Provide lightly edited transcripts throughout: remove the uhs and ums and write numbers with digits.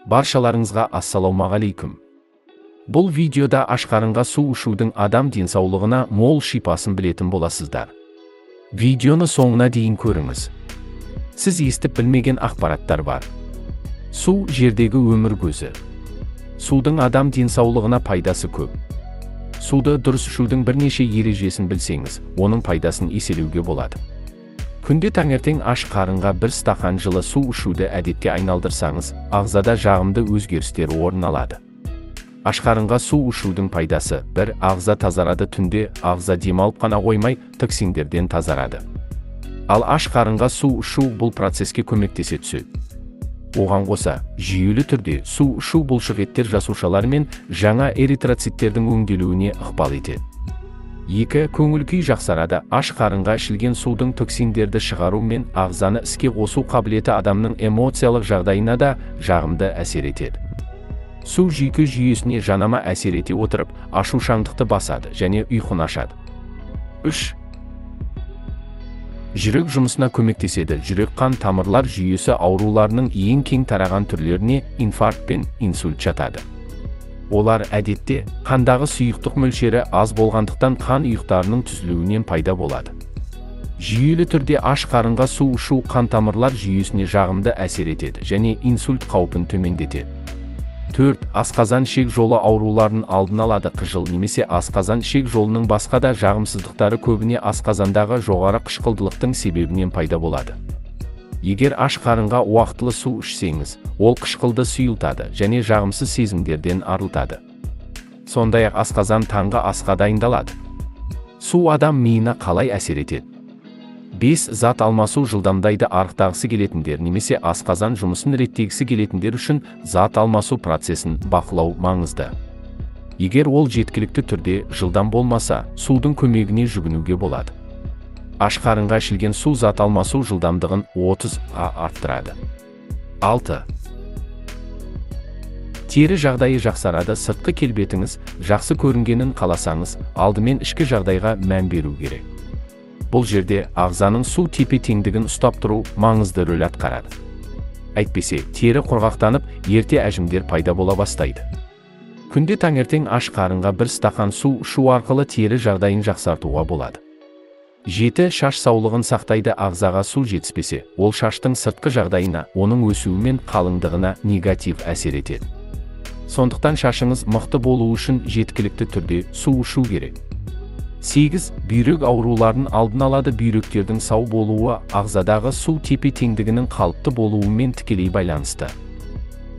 Баршаларыңызға ассалаумағалейкум. Бұл видеода аш қарынға су ішудің адам денсаулығына мол шипасын білетін боласыздар. Видеоны соңына дейін көріңіз. Сіз естіп білмеген ақпараттар бар. Су жердегі өмір көзі. Судың адам денсаулығына пайдасы көп. Суды дұрыс ішудің бірнеше ережесін білсеңіз, оның пайдасын еселеуге болады. Күнде таңертең аш қарынға бір стақан жылы су ішуді әдетке айналдырсаңыз, ағзада жағымды өзгерістер орын алады. Аш қарынға су ішудің пайдасы: 1. Ағза тазарады. Түнде ағза демалып қана қоймай, токсиндерден тазарады. Ал аш қарынға су ішу бұл процеске көмектесе түседі. Оған қоса, жүйелі түрде су ішу бұлшықеттер жасушалары мен жаңа эритроциттердің өңделуіне ықпал етеді. 2. Көңіл-күй жақсарады. Аш қарынға ішілген судың токсиндерді шығару мен ағзаны іске қосу қабілеті адамның эмоциялық жағдайына да жағымды әсер етеді. Су жүйке жүйесіне жанама әсер ете отырып, ашушаңдықты басады және ұйқыны ашады. 3. Жүрек жұмысына көмектеседі. Жүрек-қан тамырлар жүйесі ауруларының ең кең тараған түрлеріне инфаркт пен инсульт жатады. Олар әдетте қандағы сұйықтық мөлшері аз болғандықтан қан ұйықтарының түзілуінен пайда болады. Жүйелі түрде аш қарынға су ішу қан тамырлар жүйесіне жағымды әсер етеді және инсульт қаупін төмендетеді. 4. Асқазан ішек жолы ауруларын алдын алады. Қыжыл немесе асқазан ішек жолының басқа да жағымсыздықтары көбіне асқазандағы жоғары қышқылдылықтың себебінен пайда болады. Егер аш қарынға уақытылы су ішсеңіз, ол қышқылды сұйылтады және жағымсыз сезімдерден арылтады. Сондай-ақ асқазан таңғы асқа дайындалады. Су адам миына қалай әсер етеді? 5. Зат алмасу жылдамдайды. Арықтағысы келетіндер немесе асқазан жұмысын реттегісі келетіндер үшін зат алмасу процесін бақылау маңызды. Егер ол жеткілікті түрде жылдам болмаса, судың көмегіне жүгінуге болады. Аш қарынға ішілген су зат алмасу жылдамдығын 30-ға арттырады. 6. Тері жағдайы жақсарады. Сыртқы келбетіңіз жақсы көрінгенін қаласаңыз, алдымен ішкі жағдайға мән беру керек. Бұл жерде ағзаның су тепе-теңдігін ұстап тұру маңызды рөл атқарады. Әйтпесе, тері құрғақтанып, ерте әжімдер пайда бола бастайды. Күнде таңертең аш қарынға бір стақан су ішу арқылы тері жағдайын жақсартуға болады. 7. Шаш саулығын сақтайды. Ағзаға су жетіспесе, ол шаштың сыртқы жағдайына, оның өсуі мен қалыңдығына негатив әсер етеді. Сондықтан шашыңыз мықты болу үшін жеткілікті түрде су ішу керек. 8. Бүйрек ауруларын алдын алады. Бүйректердің сау болуы ағзадағы су тепе-теңдігінің қалыпты болуымен тікелей байланысты.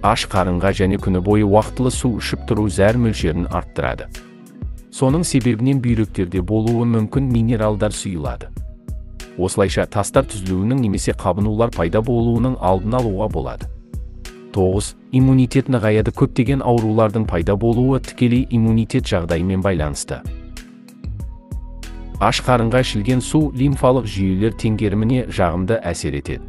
Аш қарынға және күні бойы уақытылы су ішіп тұру зәр мөлшерін арттырады. Соның себебінен бүйректерде болуы мүмкін минералдар сұйылады. Осылайша тастар түзілуінің немесе қабынулар пайда болуының алдын алуға болады. 9. Иммунитет нығаяды. Көптеген аурулардың пайда болуы тікелей иммунитет жағдайымен байланысты. Аш қарынға ішілген су лимфалық жүйелер теңгеріміне жағымды әсер етеді.